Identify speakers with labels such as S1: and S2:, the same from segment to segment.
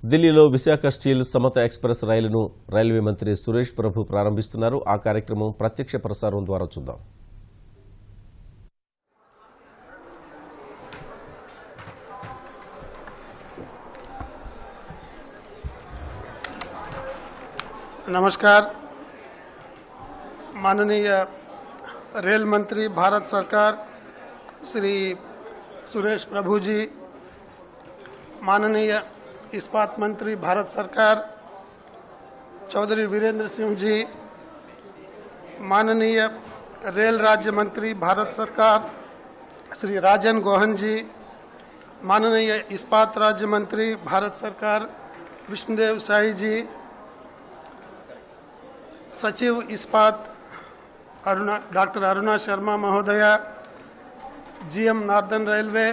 S1: ఢిల్లీలో Visakha steel Samata express రైలును railway మంత్రి సురేష్ ప్రభు ప్రారంభిస్తున్నారు. ఆ కార్యక్రమం ప్రత్యక్ష ప్రసారం ద్వారా చూద్దాం.
S2: नमस्कार। माननीय रेल मंत्री भारत सरकार श्री सुरेश प्रभु जी, माननीय इस्पात मंत्री भारत सरकार चौधरी वीरेंद्र सिंह जी, माननीय रेल राज्य मंत्री भारत सरकार श्री राजन गोहन जी, माननीय इस्पात राज्य मंत्री भारत सरकार विष्णुदेव साई जी, सचिव इस्पात डॉक्टर अरुणा शर्मा महोदया, जीएम नॉर्दर्न रेलवे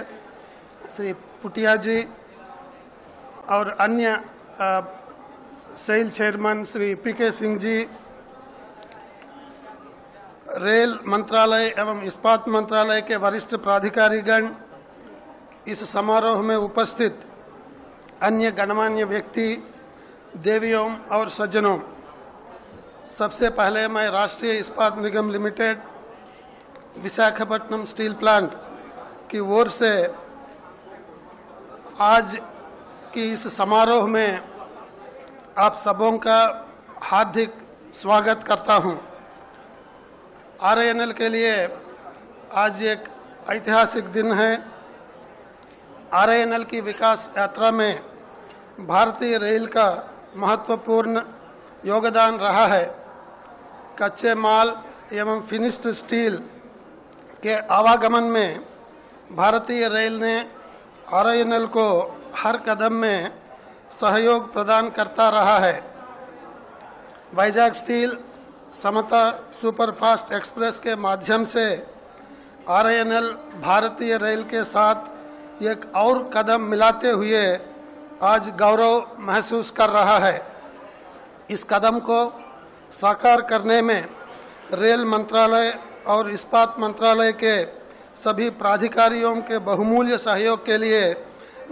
S2: श्री पुटिया जी और अन्य सेल चेयरमैन श्री पीके सिंह जी, रेल मंत्रालय एवं इस्पात मंत्रालय के वरिष्ठ प्राधिकारीगण, इस समारोह में उपस्थित अन्य गणमान्य व्यक्ति, देवियों और सज्जनों, सबसे पहले मैं राष्ट्रीय इस्पात निगम लिमिटेड विशाखापट्टनम स्टील प्लांट की ओर से आज की इस समारोह में आप सबों का हार्दिक स्वागत करता हूं। आरएनएल के लिए आज एक ऐतिहासिक दिन है। आरएनएल की विकास यात्रा में भारतीय रेल का महत्वपूर्ण योगदान रहा है। कच्चे माल एवं फिनिश्ड स्टील के आवागमन में भारतीय रेल ने आरएनएल को हर कदम में सहयोग प्रदान करता रहा है। वैजाग स्टील समता सुपरफास्ट एक्सप्रेस के माध्यम से आरएनएल भारतीय रेल के साथ एक और कदम मिलाते हुए आज गौरव महसूस कर रहा है। इस कदम को साकार करने में रेल मंत्रालय और इस्पात मंत्रालय के सभी प्राधिकारियों के बहुमूल्य सहयोग के लिए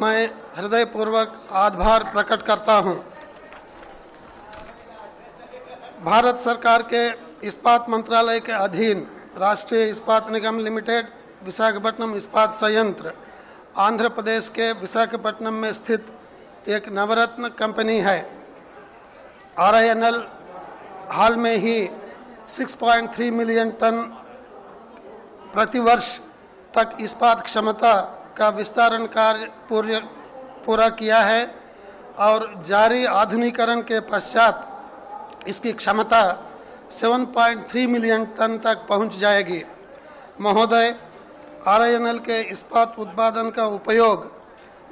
S2: मैं हृदयपूर्वक आभार प्रकट करता हूं। भारत सरकार के इस्पात मंत्रालय के अधीन राष्ट्रीय इस्पात निगम लिमिटेड विशाखापट्टनम इस्पात संयंत्र आंध्र प्रदेश के विशाखापट्टनम में स्थित एक नवरत्न कंपनी है। आरएनएल हाल में ही 6.3 मिलियन टन प्रतिवर्ष तक इस्पात क्षमता का विस्तारण कार्य पूरा किया है और जारी आधुनिकीकरण के पश्चात इसकी क्षमता 7.3 मिलियन टन तक पहुंच जाएगी। महोदय, आरएनएल के इस्पात उत्पादन का उपयोग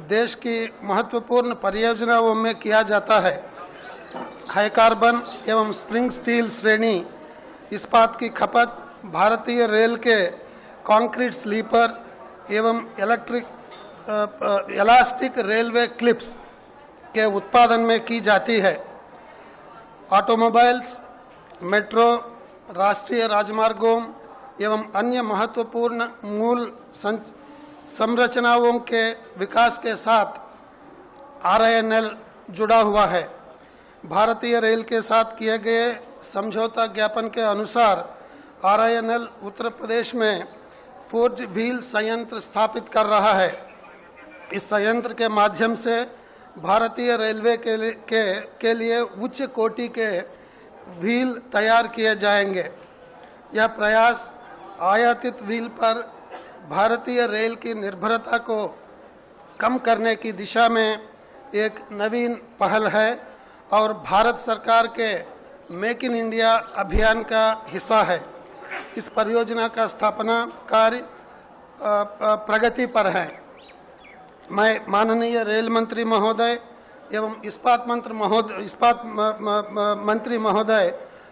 S2: देश की महत्वपूर्ण परियोजनाओं में किया जाता है। हाई कार्बन एवं स्प्रिंग स्टील श्रेणी इस्पात की खपत भारतीय रेल के कंक्रीट स्लीपर एवं इलास्टिक रेलवे क्लिप्स के उत्पादन में की जाती है। ऑटोमोबाइल्स, मेट्रो, राष्ट्रीय राजमार्गों एवं अन्य महत्वपूर्ण मूल संरचनाओं के विकास के साथ आरएनएल जुड़ा हुआ है। भारतीय रेल के साथ किए गए समझौता ज्ञापन के अनुसार आरएनएल उत्तर प्रदेश में फोर्ज व्हील संयंत्र स्थापित कर रहा है। इस संयंत्र के माध्यम से भारतीय रेलवे के लिए उच्च कोटि के व्हील तैयार किए जाएंगे। यह प्रयास आयातित व्हील पर भारतीय रेल की निर्भरता को कम करने की दिशा में एक नवीन पहल है और भारत सरकार के मेक इन इंडिया अभियान का हिस्सा है। इस परियोजना का स्थापना कार्य प्रगति पर है। मैं माननीय रेल मंत्री महोदय एवं इस्पात मंत्री महोदय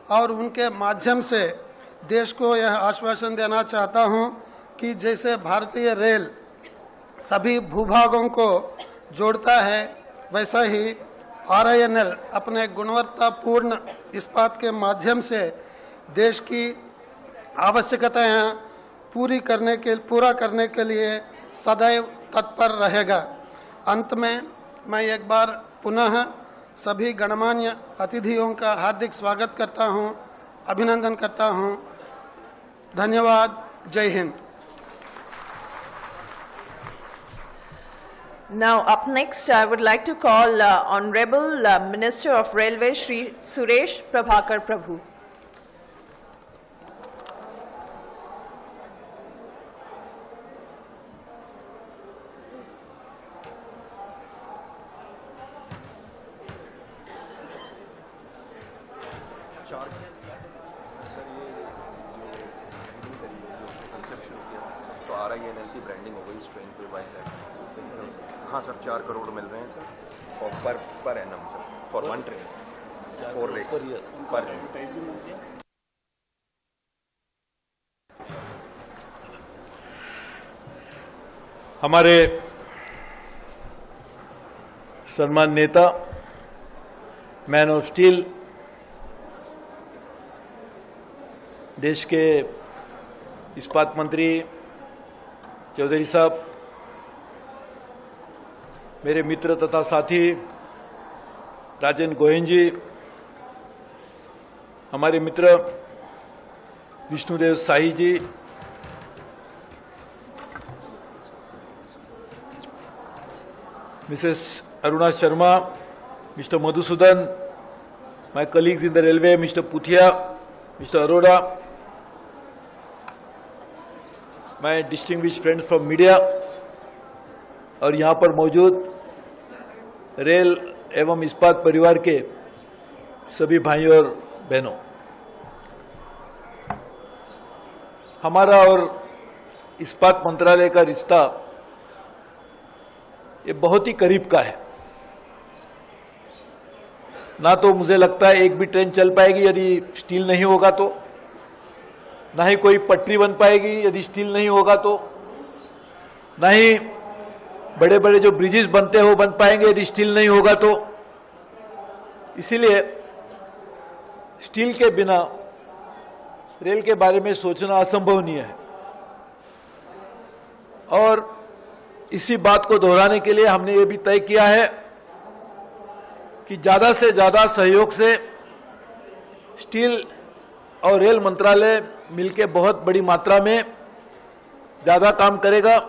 S2: और उनके माध्यम से देश को यह आश्वासन देना चाहता हूं कि जैसे भारतीय रेल सभी भूभागों को जोड़ता है, वैसा ही आरएनएल अपने गुणवत्तापूर्ण इस्पात के माध्यम से देश की आवश्यकताएं पूरा करने के लिए सदैव तत्पर रहेगा। अंत में मैं एक बार पुनः सभी गणमान्य अतिथियों का हार्दिक स्वागत करता हूं, अभिनंदन करता हूं। धन्यवाद। जय Hind.
S3: Now, up next, I would like to call Honorable Minister of Railways, Shri Suresh Prabhakar Prabhu.
S4: तो RINL की ब्रांडिंग हो गई इस ट्रेन पे बाय सर। हाँ सर, 4 करोड़ मिल रहे हैं sir per annum sir, for 1 train, 4 legs पर
S5: हमारे सम्मान नेता, मैन ऑफ स्टील, देश के इस्पात मंत्री चौधरी साहब, मेरे मित्र तथा साथी राजन गोयन जी, हमारे मित्र Vishnudev Sahi ji, Mrs Aruna Sharma, Mr Madhusudan, my colleagues in the railway, Mr. Puthia, Mr. Arora, my distinguished friends from media, और यहाँ पर मौजूद रेल एवं इस्पात परिवार के सभी भाइयों और बहनों, हमारा और इस्पात मंत्रालय का रिश्ता ये बहुत ही करीब का है। ना तो मुझे लगता है एक भी ट्रेन चल पाएगी यदि स्टील नहीं होगा तो, ना ही कोई पटरी बन पाएगी यदि स्टील नहीं होगा तो, ना ही बड़े बड़े जो ब्रिजेस बनते हो बन पाएंगे यदि स्टील नहीं होगा तो। इसीलिए स्टील के बिना रेल के बारे में सोचना असंभवनीय है। और इसी बात को दोहराने के लिए हमने ये भी तय किया है कि ज्यादा से ज्यादा सहयोग से स्टील और रेल मंत्रालय मिलकर बहुत बड़ी मात्रा में ज्यादा काम करेगा